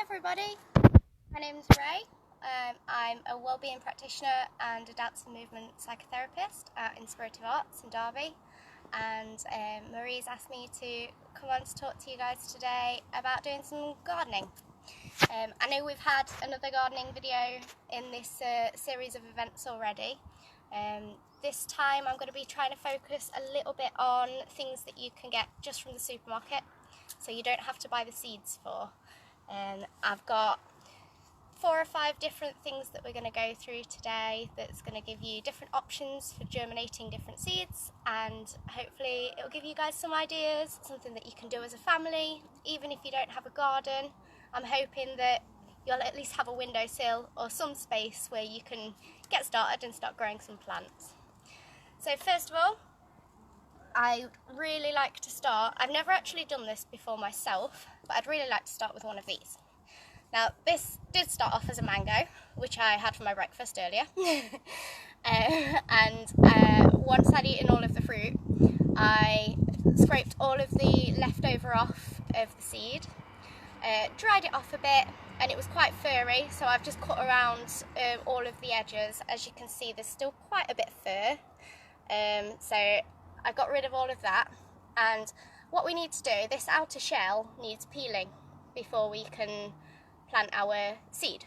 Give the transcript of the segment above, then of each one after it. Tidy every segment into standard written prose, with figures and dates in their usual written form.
everybody, my name's Rae. I'm a wellbeing practitioner and a dance and movement psychotherapist at Inspirative Arts in Derby, and Marie's asked me to come on to talk to you guys today about doing some gardening. I know we've had another gardening video in this series of events already. This time I'm going to be trying to focus a little bit on things that you can get just from the supermarket, so you don't have to buy the seeds for. I've got 4 or 5 different things that we're going to go through today that's going to give you different options for germinating different seeds, and hopefully it'll give you guys some ideas, something that you can do as a family, even if you don't have a garden. I'm hoping that you'll at least have a windowsill or some space where you can get started and start growing some plants. So first of all, I really like to start, I've never actually done this before myself, but I'd really like to start with one of these. Now this did start off as a mango, which I had for my breakfast earlier, and once I'd eaten all of the fruit, I scraped all of the leftover off of the seed, dried it off a bit, and it was quite furry, so I've just cut around all of the edges. As you can see, there's still quite a bit of fur, so I got rid of all of that. And what we need to do, this outer shell needs peeling before we can plant our seed,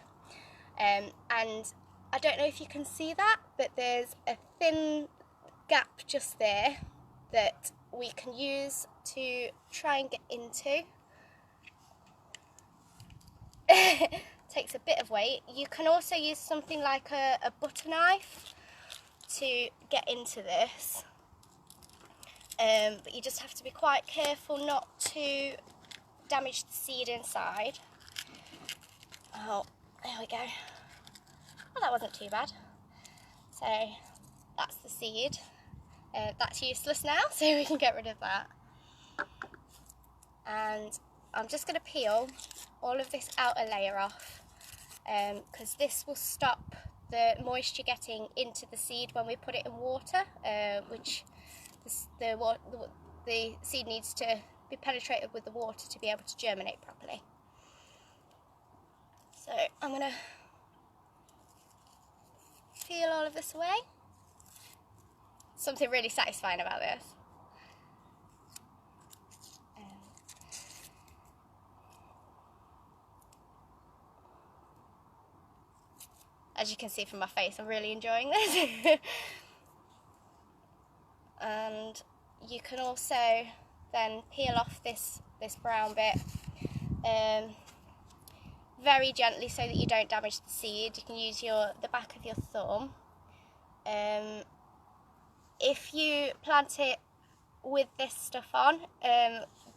and I don't know if you can see that, but there's a thin gap just there that we can use to try and get into. Takes a bit of weight. You can also use something like a butter knife to get into this, but you just have to be quite careful not to damage the seed inside. Oh, there we go. Well, that wasn't too bad. So that's the seed. That's useless now, so we can get rid of that. And I'm just going to peel all of this outer layer off, because this will stop the moisture getting into the seed when we put it in water, which the seed needs to be penetrated with the water to be able to germinate properly. So I'm going to peel all of this away. Something really satisfying about this. As you can see from my face, I'm really enjoying this. And you can also then peel off this brown bit very gently so that you don't damage the seed. You can use the back of your thumb. If you plant it with this stuff on,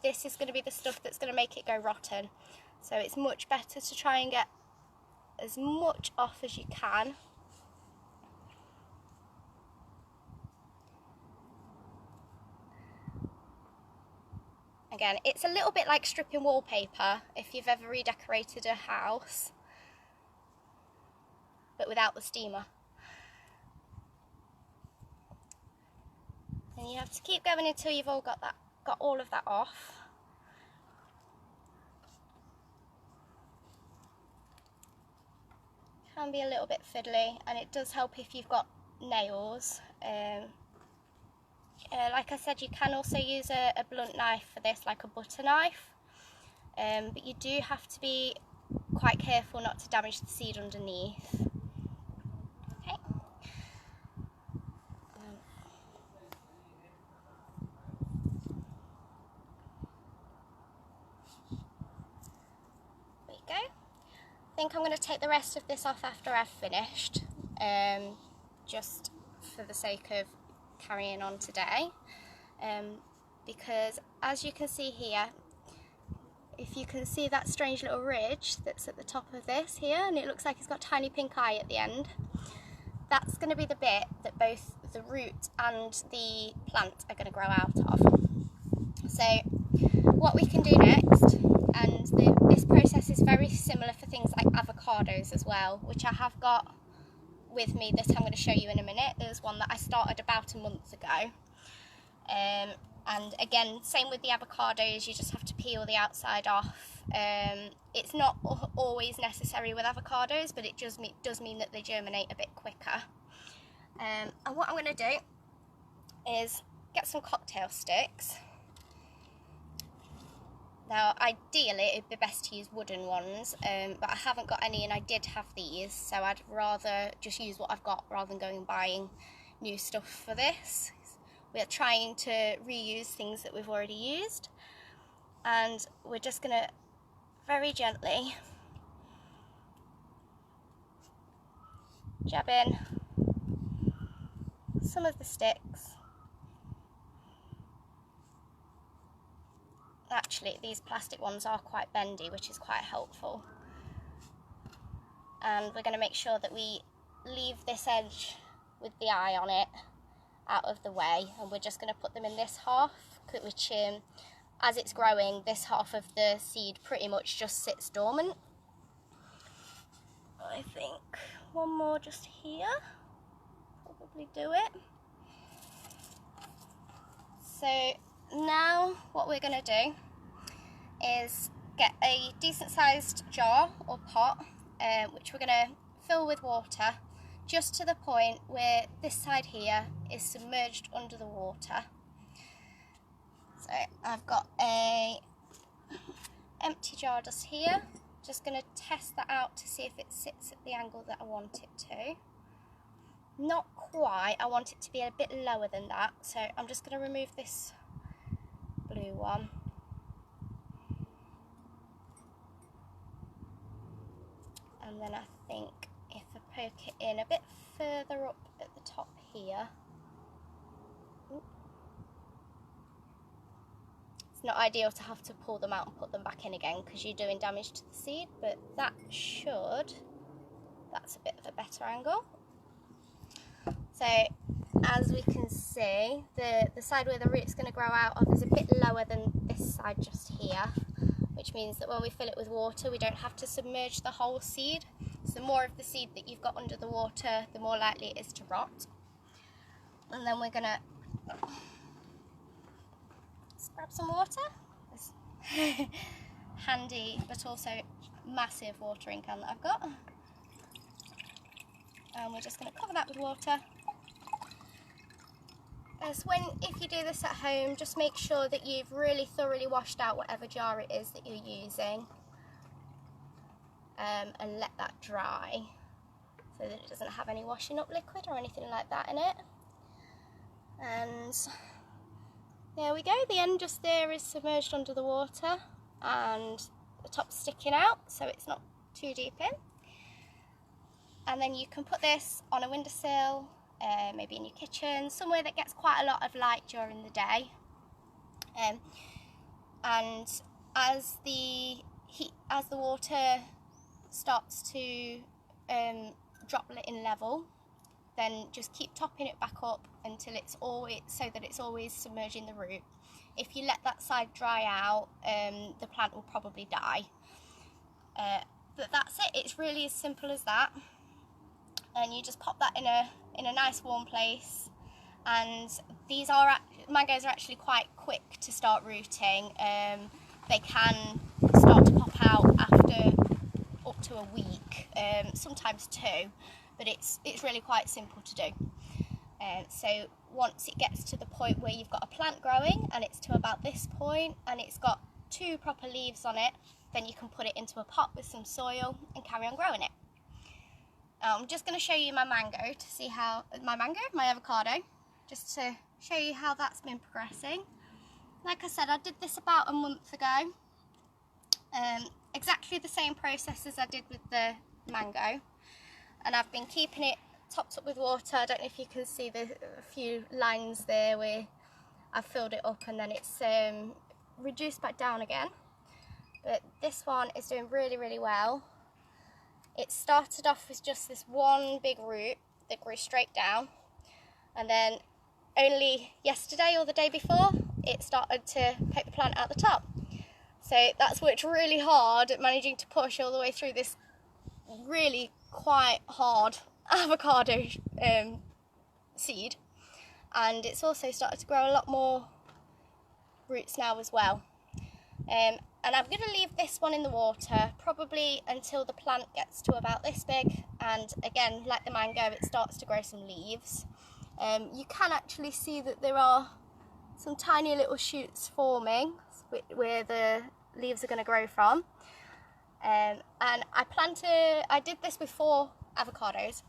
this is going to be the stuff that's going to make it go rotten. So it's much better to try and get as much off as you can. Again, it's a little bit like stripping wallpaper if you've ever redecorated a house, but without the steamer. And you have to keep going until you've all got all of that off. Can be a little bit fiddly, and it does help if you've got nails. Like I said, you can also use a blunt knife for this, like a butter knife, but you do have to be quite careful not to damage the seed underneath. Okay. There you go. I think I'm going to take the rest of this off after I've finished, just for the sake of carrying on today, because as you can see here, if you can see that strange little ridge that's at the top of this here, and it looks like it's got tiny pink eye at the end, that's going to be the bit that both the root and the plant are going to grow out of. So what we can do next, and this process is very similar for things like avocados as well, which I have got with me that I'm going to show you in a minute. There's one that I started about a month ago, And again, same with the avocados, you just have to peel the outside off. It's not always necessary with avocados, but it does mean that they germinate a bit quicker. And what I'm going to do is get some cocktail sticks. Now, ideally, it'd be best to use wooden ones, but I haven't got any, and I did have these, so I'd rather just use what I've got rather than going and buying new stuff for this. We are trying to reuse things that we've already used, and we're just going to very gently jab in some of the sticks. Actually, these plastic ones are quite bendy, which is quite helpful. And we're going to make sure that we leave this edge with the eye on it out of the way, and we're just going to put them in this half, which as it's growing, this half of the seed pretty much just sits dormant. I think one more just here, probably do it. So now what we're going to do is get a decent sized jar or pot, which we're going to fill with water just to the point where this side here is submerged under the water. So I've got a empty jar just here, just going to test that out to see if it sits at the angle that I want it to. Not quite, I want it to be a bit lower than that, so I'm just going to remove this blue one. And then I think if I poke it in a bit further up at the top here, it's not ideal to have to pull them out and put them back in again because you're doing damage to the seed, but that's a bit of a better angle. So as we can see, the side where the root's going to grow out of is a bit lower than this side just here, which means that when we fill it with water, we don't have to submerge the whole seed. So the more of the seed that you've got under the water, the more likely it is to rot. And then we're going to grab some water. This handy but also massive watering can that I've got. And we're just going to cover that with water. So if you do this at home, just make sure that you've really thoroughly washed out whatever jar it is that you're using, and let that dry so that it doesn't have any washing up liquid or anything like that in it. And there we go, the end just there is submerged under the water and the top's sticking out so it's not too deep in. And then you can put this on a windowsill, maybe in your kitchen, somewhere that gets quite a lot of light during the day. And as the water starts to drop in level, then just keep topping it back up until it's always submerging the root. If you let that side dry out, the plant will probably die. But that's it. It's really as simple as that. And you just pop that in a nice warm place. And these mangoes are actually quite quick to start rooting. They can start to pop out after up to a week, sometimes 2, but it's really quite simple to do. So once it gets to the point where you've got a plant growing and it's to about this point and it's got 2 proper leaves on it, then you can put it into a pot with some soil and carry on growing it. I'm just going to show you my avocado, just to show you how that's been progressing. Like I said, I did this about a month ago. Exactly the same process as I did with the mango. And I've been keeping it topped up with water. I don't know if you can see a few lines there where I've filled it up and then it's reduced back down again. But this one is doing really, really well. It started off with just this one big root that grew straight down, and then only yesterday or the day before it started to poke the plant out the top. So that's worked really hard at managing to push all the way through this really quite hard avocado seed, and it's also started to grow a lot more roots now as well. And I'm going to leave this one in the water probably until the plant gets to about this big, and again, like the mango, it starts to grow some leaves. You can actually see that there are some tiny little shoots forming where the leaves are going to grow from. And I did this before avocados,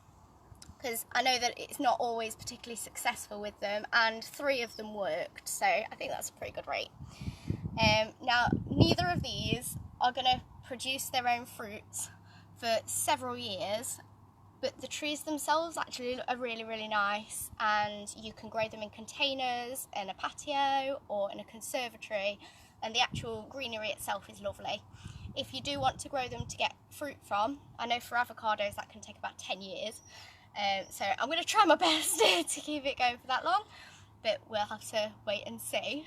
because I know that it's not always particularly successful with them, and 3 of them worked, so I think that's a pretty good rate. Now, neither of these are going to produce their own fruits for several years, but the trees themselves actually are really, really nice, and you can grow them in containers, in a patio or in a conservatory, and the actual greenery itself is lovely. If you do want to grow them to get fruit from, I know for avocados that can take about 10 years, so I'm going to try my best to keep it going for that long, but we'll have to wait and see.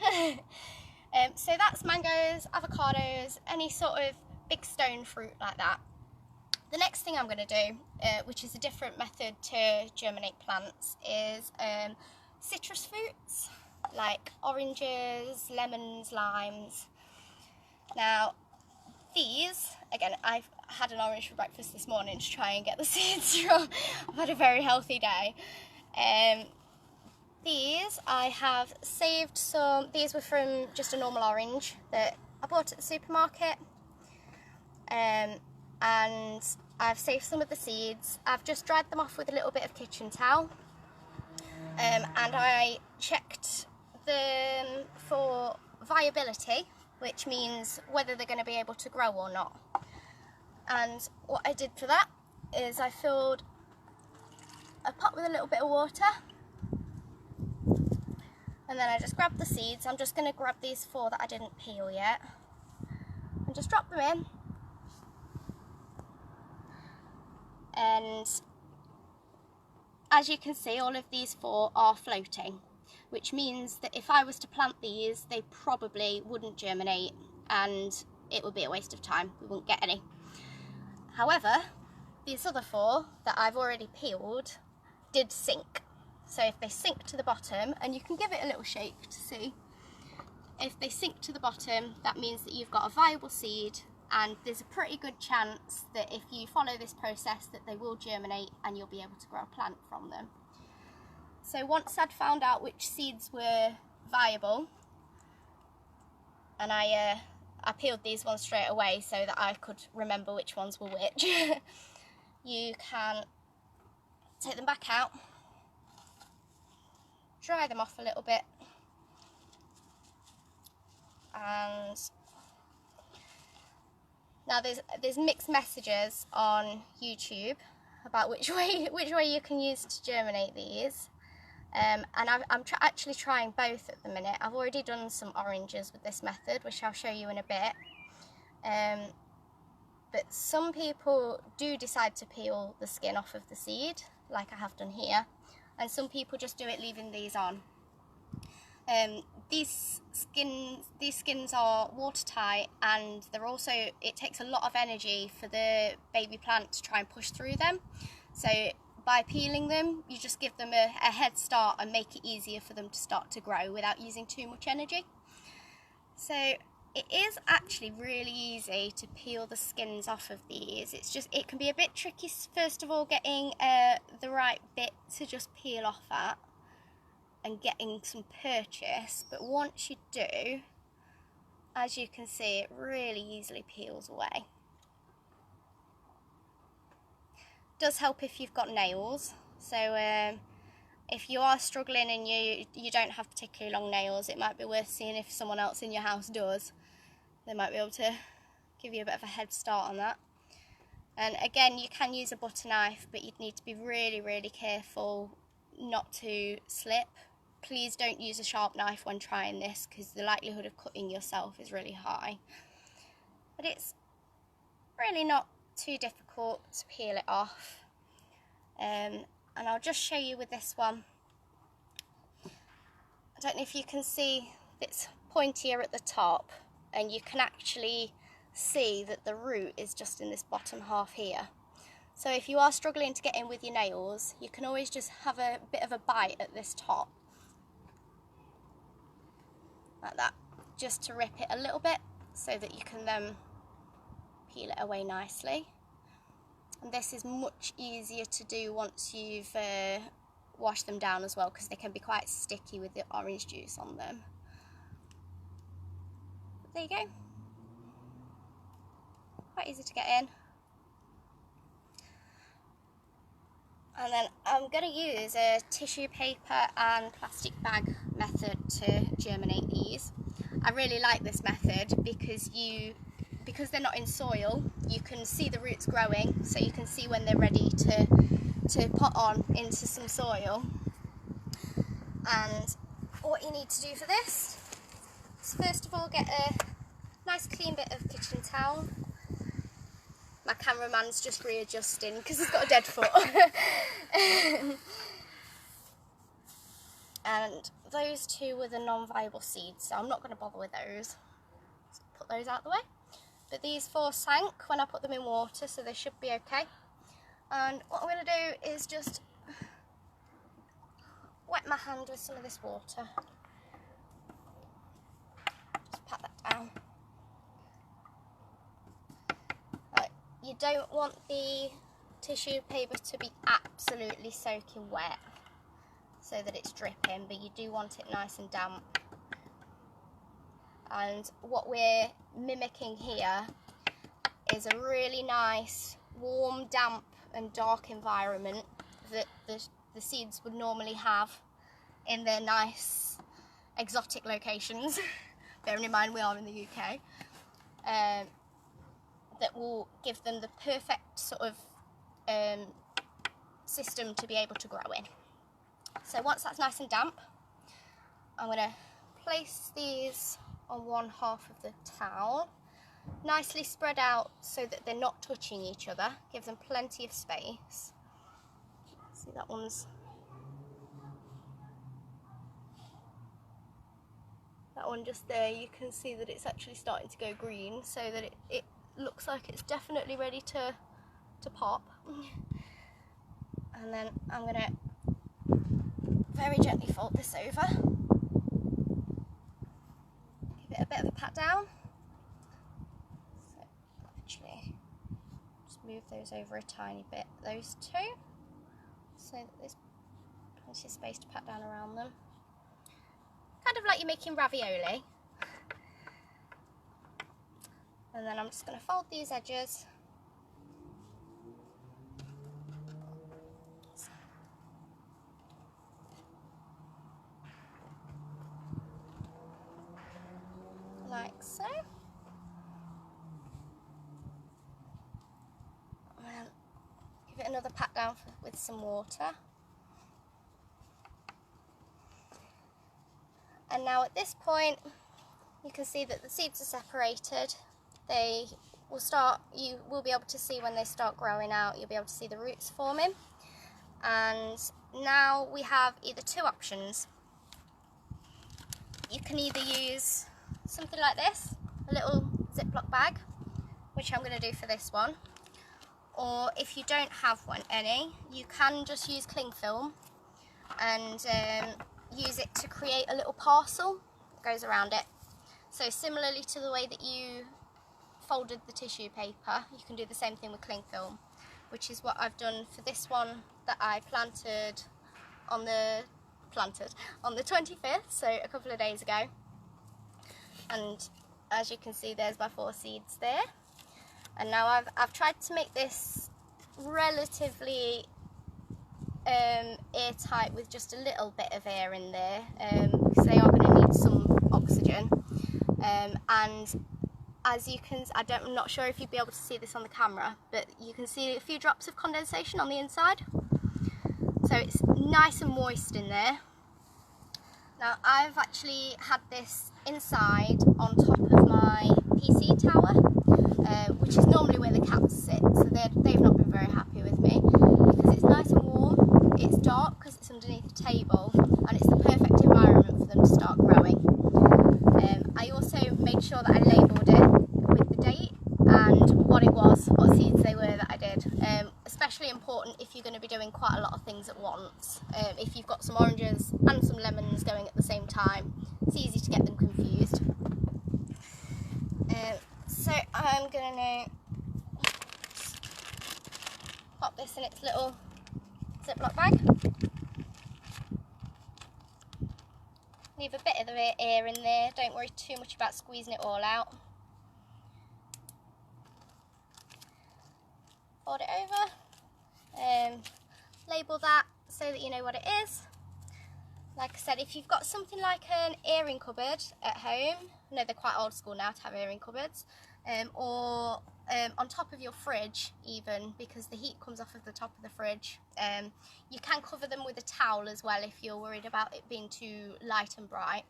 So that's mangoes, avocados, any sort of big stone fruit like that. The next thing I'm going to do, which is a different method to germinate plants, is citrus fruits like oranges, lemons, limes. Now these, again, I've had an orange for breakfast this morning to try and get the seeds from. I've had a very healthy day. These I have saved some. These were from just a normal orange that I bought at the supermarket, and I've saved some of the seeds. I've just dried them off with a little bit of kitchen towel, and I checked them for viability, which means whether they're going to be able to grow or not. And what I did for that is I filled a pot with a little bit of water, and then I just grabbed the seeds. I'm just going to grab these 4 that I didn't peel yet and just drop them in. And as you can see, all of these 4 are floating, which means that if I was to plant these, they probably wouldn't germinate and it would be a waste of time. We wouldn't get any. However, these other 4 that I've already peeled did sink. So if they sink to the bottom, and you can give it a little shake to see, if they sink to the bottom, that means that you've got a viable seed, and there's a pretty good chance that if you follow this process that they will germinate and you'll be able to grow a plant from them. So once I'd found out which seeds were viable, and I peeled these ones straight away so that I could remember which ones were which, you can take them back out, dry them off a little bit, and now there's mixed messages on YouTube about which way you can use to germinate these, and I'm actually trying both at the minute. I've already done some oranges with this method, which I'll show you in a bit, but some people do decide to peel the skin off of the seed, like I have done here, and some people just do it leaving these on. These skins are watertight, and it takes a lot of energy for the baby plant to try and push through them. So by peeling them, you just give them a head start and make it easier for them to start to grow without using too much energy. So it is actually really easy to peel the skins off of these. It can be a bit tricky, first of all, getting the right bit to just peel off at and getting some purchase, but once you do, as you can see, it really easily peels away. It does help if you've got nails, so if you are struggling and you don't have particularly long nails, it might be worth seeing if someone else in your house does. They might be able to give you a bit of a head start on that. And again, you can use a butter knife, but you'd need to be really, really careful not to slip. Please don't use a sharp knife when trying this, because the likelihood of cutting yourself is really high. But it's really not too difficult to peel it off. And I'll just show you with this one. I don't know if you can see it's pointier at the top, and you can actually see that the root is just in this bottom half here. So if you are struggling to get in with your nails, you can always just have a bit of a bite at this top, like that, just to rip it a little bit so that you can then peel it away nicely. And this is much easier to do once you've washed them down as well, because they can be quite sticky with the orange juice on them. But there you go. Quite easy to get in. And then I'm going to use a tissue paper and plastic bag method to germinate these. I really like this method because they're not in soil, you can see the roots growing, so you can see when they're ready to put on into some soil. And what you need to do for this is first of all get a nice clean bit of kitchen towel. My cameraman's just readjusting because he's got a dead foot. And those two were the non-viable seeds, so I'm not going to bother with those. Let's put those out the way. But these 4 sank when I put them in water, so they should be okay. And what I'm going to do is just wet my hand with some of this water. Just pat that down. Right. You don't want the tissue paper to be absolutely soaking wet so that it's dripping, but you do want it nice and damp. And what we're mimicking here is a really nice, warm, damp and dark environment that the seeds would normally have in their nice, exotic locations. Bearing in mind we are in the UK. That will give them the perfect sort of system to be able to grow in. So once that's nice and damp, I'm going to place these on one half of the towel, nicely spread out so that they're not touching each other, give them plenty of space. See, that one's that one just there, you can see that it's actually starting to go green, so that it looks like it's definitely ready to pop. And then I'm going to very gently fold this over, give it a bit of a pat down. So actually just move those over a tiny bit, those two, so that there's plenty of space to pat down around them. Kind of like you're making ravioli. And then I'm just going to fold these edges. Like so. And then give it another pat down with some water. And now at this point, you can see that the seeds are separated. They will start, you will be able to see when they start growing out, you'll be able to see the roots forming. And now we have either 2 options. You can either use something like this, a little Ziploc bag, which I'm going to do for this one. Or if you don't have any, you can just use cling film and use it to create a little parcel that goes around it. So similarly to the way that you folded the tissue paper, you can do the same thing with cling film, which is what I've done for this one that I planted on the 25th, so a couple of days ago. And as you can see, there's my 4 seeds there. And now I've tried to make this relatively airtight with just a little bit of air in there, because they are going to need some oxygen. And as you can, I'm not sure if you'd be able to see this on the camera, but you can see a few drops of condensation on the inside. So it's nice and moist in there. Now I've actually had this inside on top of my PC tower, which is normally where the cats sit, so they've not been very happy with me, because it's nice and warm, it's dark because it's underneath the table, and it's the perfect environment for them to start growing. I also made sure that I labelled it with the date and what it was, what seeds they were that I did. Especially important if you're going to be doing quite a lot of things at once. If you've got some oranges and some lemons going at the same time, it's easy to get them confused. So I'm going to pop this in its little Ziploc bag. Leave a bit of the air in there, don't worry too much about squeezing it all out. Fold it over, label that so that you know what it is. Like I said, if you've got something like an airing cupboard at home, I know they're quite old school now to have airing cupboards, or on top of your fridge even, because the heat comes off of the top of the fridge, you can cover them with a towel as well if you're worried about it being too light and bright.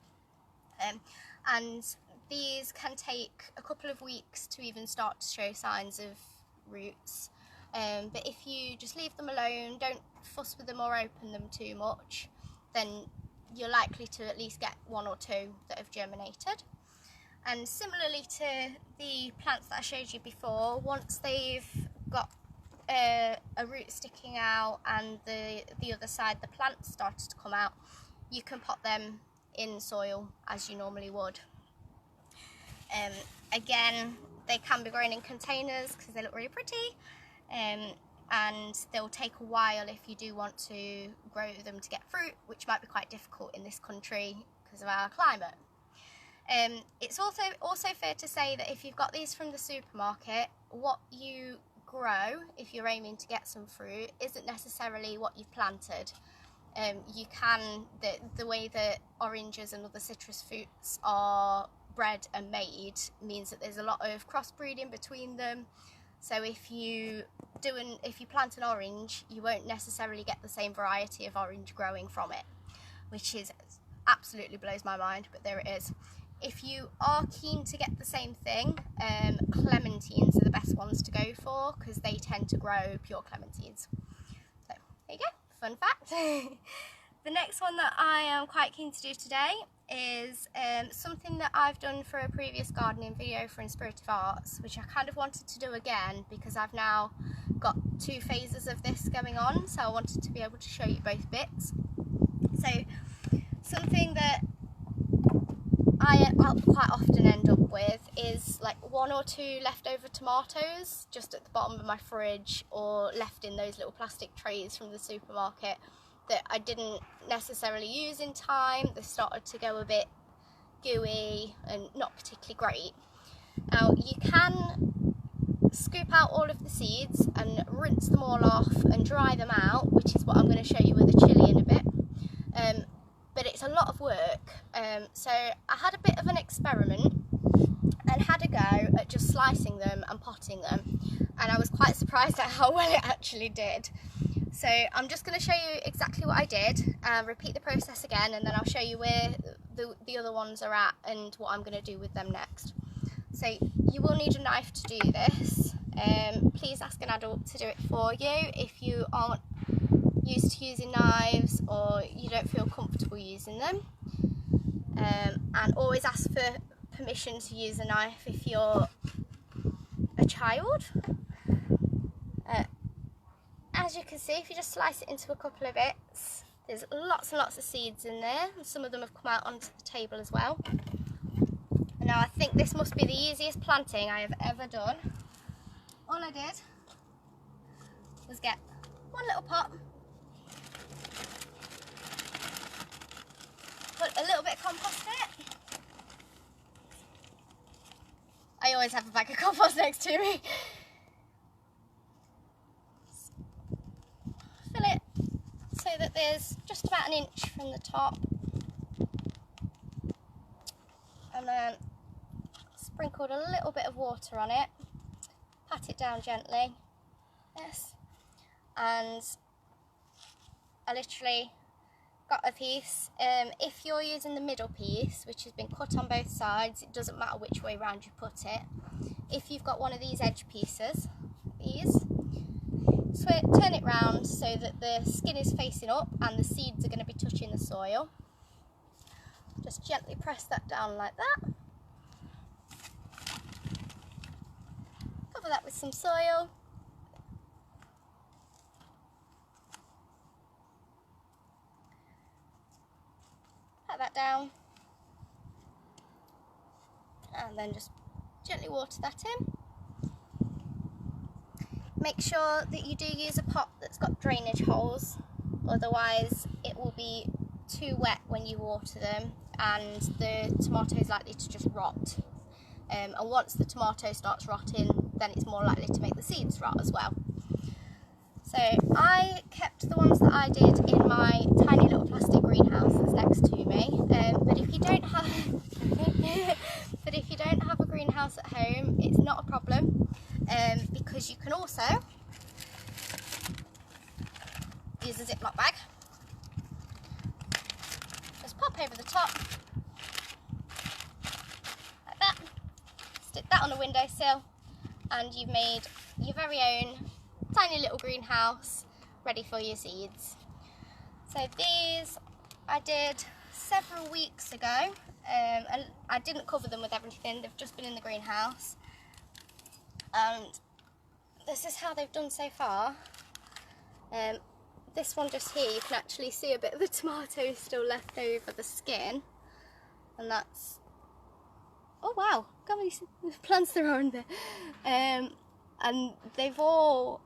And these can take a couple of weeks to even start to show signs of roots. But if you just leave them alone, don't fuss with them or open them too much, then you're likely to at least get one or two that have germinated. And similarly to the plants that I showed you before, once they've got a root sticking out and the other side, the plants started to come out, you can pot them in soil as you normally would. Again, they can be grown in containers because they look really pretty, and they'll take a while if you do want to grow them to get fruit, which might be quite difficult in this country because of our climate. It's also fair to say that if you've got these from the supermarket, what you grow, if you're aiming to get some fruit, isn't necessarily what you've planted. The way that oranges and other citrus fruits are bred and made means that there's a lot of crossbreeding between them. So if you plant an orange, you won't necessarily get the same variety of orange growing from it, which is absolutely blows my mind, but there it is. If you are keen to get the same thing, clementines are the best ones to go for because they tend to grow pure clementines. So there you go, fun fact. The next one that I am quite keen to do today is something that I've done for a previous gardening video for Inspirative Arts, which I kind of wanted to do again because I've now got 2 phases of this going on, so I wanted to be able to show you both bits. So something that I'll quite often end up with is like 1 or 2 leftover tomatoes just at the bottom of my fridge, or left in those little plastic trays from the supermarket that I didn't necessarily use in time. They started to go a bit gooey and not particularly great. Now you can scoop out all of the seeds and rinse them all off and dry them out, which is what I'm going to show you with the chilli in a bit. But it's a lot of work, so I had a bit of an experiment and had a go at just slicing them and potting them, and I was quite surprised at how well it actually did. So I'm just going to show you exactly what I did, repeat the process again, and then I'll show you where the other ones are at and what I'm going to do with them next. So you will need a knife to do this. Please ask an adult to do it for you if you aren't used to using knives or you don't feel comfortable using them, and always ask for permission to use a knife if you're a child. As you can see, if you just slice it into a couple of bits, there's lots and lots of seeds in there, and some of them have come out onto the table as well. Now I think this must be the easiest planting I have ever done. All I did was get one little pot, put a little bit of compost in it. I always have a bag of compost next to me. Fill it so that there's just about an inch from the top, and then sprinkled a little bit of water on it, pat it down gently, yes, and I literally got a piece. If you're using the middle piece, which has been cut on both sides, it doesn't matter which way round you put it. If you've got one of these edge pieces, turn it round so that the skin is facing up and the seeds are going to be touching the soil. Just gently press that down like that. Cover that with some soil. Pat that down. And then just gently water that in. Make sure that you do use a pot that's got drainage holes, otherwise it will be too wet when you water them and the tomato is likely to just rot. And once the tomato starts rotting, then it's more likely to make the seeds rot as well. So I kept the ones that I did in my tiny little plastic greenhouse that's next to me. But if you don't have a greenhouse at home, it's not a problem, because you can also use a Ziploc bag. Just pop over the top like that. Stick that on a windowsill, and you've made your very own tiny little greenhouse ready for your seeds. So these I did several weeks ago, and I didn't cover them with everything, they've just been in the greenhouse, and this is how they've done so far. This one just here, you can actually see a bit of the tomato still left over the skin, and that's, oh wow, how many plants there are in there. And they've all,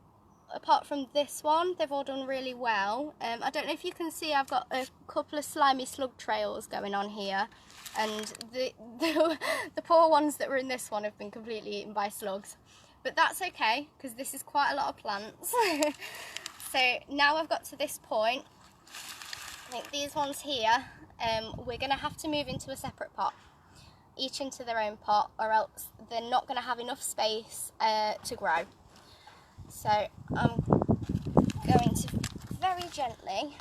apart from this one, they've all done really well. I don't know if you can see, I've got a couple of slimy slug trails going on here, and the poor ones that were in this one have been completely eaten by slugs. But that's okay, because this is quite a lot of plants. So now I've got to this point, I think these ones here, we're going to have to move into a separate pot, each into their own pot, or else they're not going to have enough space to grow. So I'm going to very gently,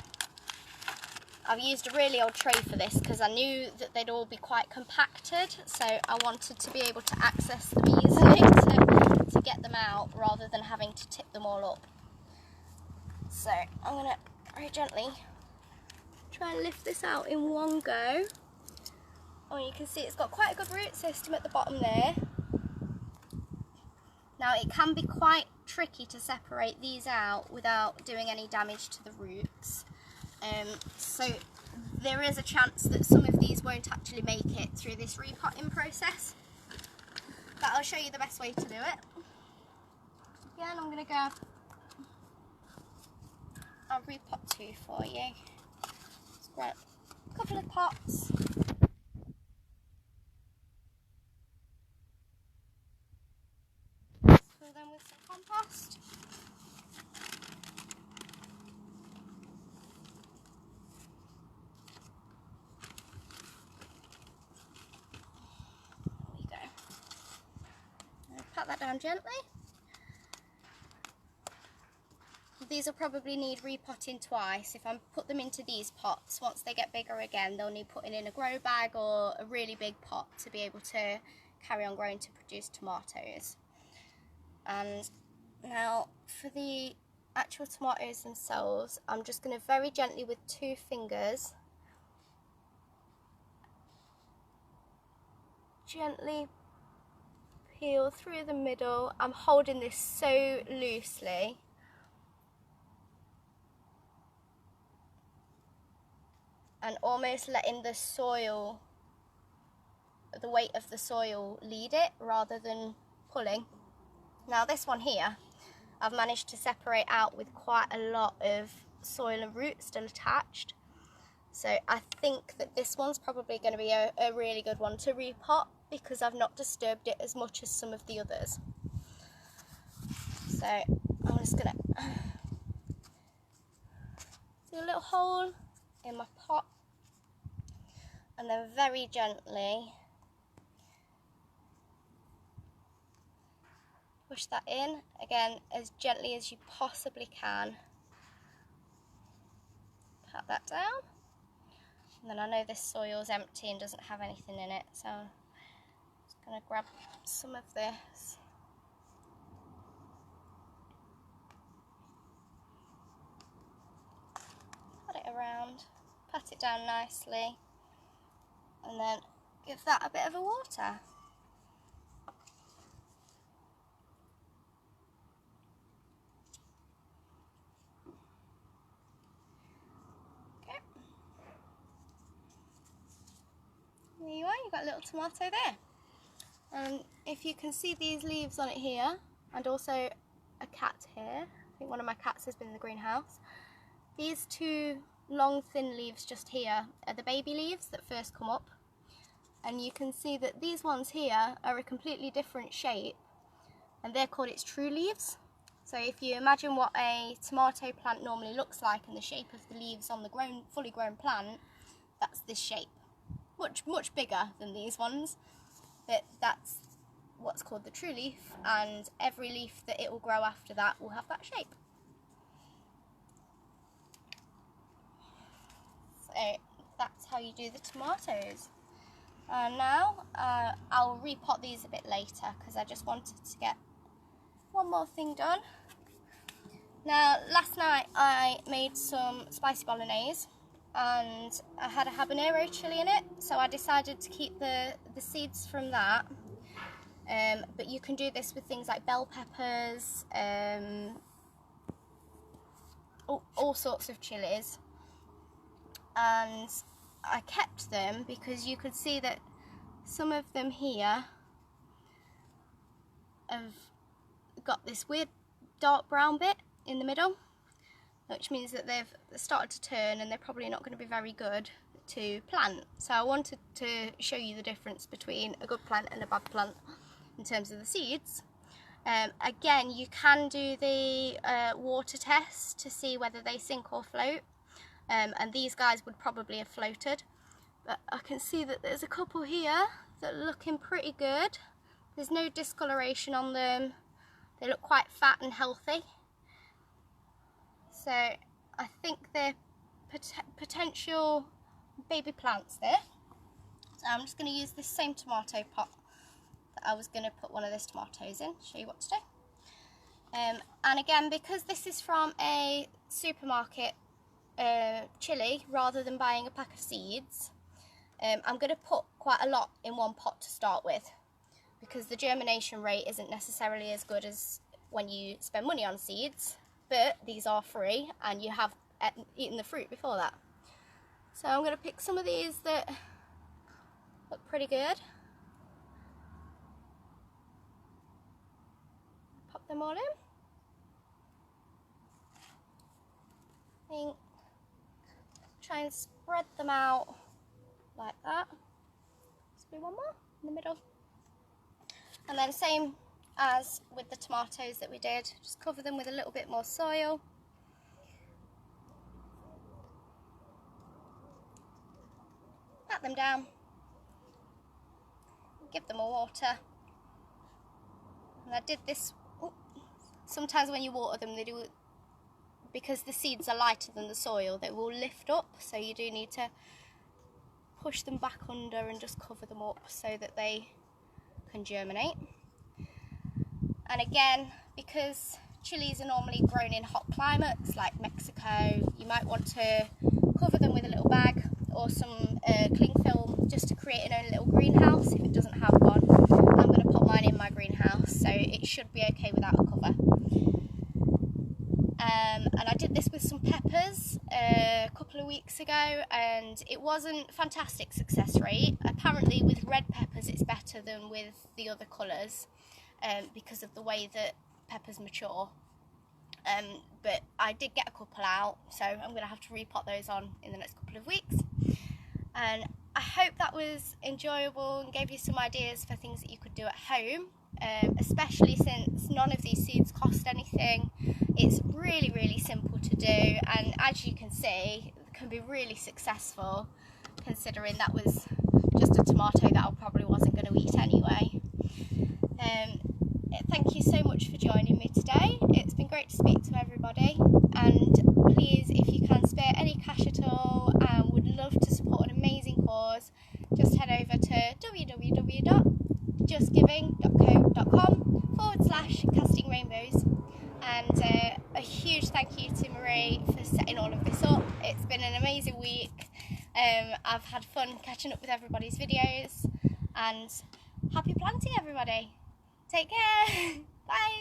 I've used a really old tray for this because I knew that they'd all be quite compacted, so I wanted to be able to access them easily to get them out rather than having to tip them all up. So I'm going to very gently try and lift this out in one go. Oh, you can see it's got quite a good root system at the bottom there. Now it can be quite tricky to separate these out without doing any damage to the roots. So there is a chance that some of these won't actually make it through this repotting process. But I'll show you the best way to do it. Again, I'm going to grab a repot 2 for you. Just grab a couple of pots. Fill them with some compost. There we go. Pat that down gently. These will probably need repotting twice. If I put them into these pots, once they get bigger again, they'll need putting in a grow bag or a really big pot to be able to carry on growing to produce tomatoes. And now for the actual tomatoes themselves, I'm just going to very gently with 2 fingers gently peel through the middle. I'm holding this so loosely. And almost letting the soil, the weight of the soil lead it rather than pulling. Now this one here, I've managed to separate out with quite a lot of soil and roots still attached. So I think that this one's probably going to be a really good one to repot because I've not disturbed it as much as some of the others. So I'm just going to do a little hole in my pot and then very gently push that in, again as gently as you possibly can. Pat that down, and then I know this soil's empty and doesn't have anything in it, so I'm just going to grab some of this. Pat it around, pat it down nicely, and then give that a bit of a water. Okay. There you are, you've got a little tomato there. And if you can see these leaves on it here, and also a cat here, I think one of my cats has been in the greenhouse. These two long thin leaves just here are the baby leaves that first come up, and you can see that these ones here are a completely different shape, and they're called its true leaves. So if you imagine what a tomato plant normally looks like and the shape of the leaves on the fully grown plant, that's this shape. Much bigger than these ones, but that's what's called the true leaf, and every leaf that it will grow after that will have that shape. So that's how you do the tomatoes. And now I'll repot these a bit later because I just wanted to get one more thing done. Now, last night I made some spicy bolognese and I had a habanero chili in it, so I decided to keep the seeds from that. But you can do this with things like bell peppers, all sorts of chilies. And I kept them because you could see that some of them here have got this weird dark brown bit in the middle, which means that they've started to turn and they're probably not going to be very good to plant. So I wanted to show you the difference between a good plant and a bad plant in terms of the seeds. Again, you can do the water test to see whether they sink or float, and these guys would probably have floated, but I can see that there's a couple here that are looking pretty good. There's no discoloration on them, they look quite fat and healthy. So I think they're potential baby plants there. So I'm just going to use this same tomato pot that I was going to put one of those tomatoes in, show you what to do. And again, because this is from a supermarket chili rather than buying a pack of seeds, I'm going to put quite a lot in one pot to start with, because the germination rate isn't necessarily as good as when you spend money on seeds, but these are free and you have eaten the fruit before that. So I'm going to pick some of these that look pretty good. Pop them all in. I think try and spread them out like that. Just do one more in the middle. And then same as with the tomatoes that we did, just cover them with a little bit more soil. Pat them down. Give them a water. And I did this, sometimes when you water them, they do, because the seeds are lighter than the soil, they will lift up, so you do need to push them back under and just cover them up so that they can germinate. And again, because chilies are normally grown in hot climates like Mexico, you might want to cover them with a little bag or some cling film just to create an own little greenhouse if it doesn't have one. I'm going to put mine in my greenhouse, so it should be okay without a cover. And I did this with some peppers a couple of weeks ago, and it wasn't fantastic success rate. Apparently with red peppers it's better than with the other colours, because of the way that peppers mature. But I did get a couple out, so I'm going to have to repot those on in the next couple of weeks. And I hope that was enjoyable and gave you some ideas for things that you could do at home, especially since none of these seeds cost anything. It's really, really simple to do, and as you can see, it can be really successful, considering that was just a tomato that I probably wasn't going to eat anyway. Thank you so much for joining me today. It's been great to speak to everybody, and please, if you can spare any cash at all and would love to support an amazing cause, just head over to www.justgiving.co.com/castingrainbows. And a huge thank you to Marie for setting all of this up. It's been an amazing week. I've had fun catching up with everybody's videos, and happy planting everybody. Take care. Bye.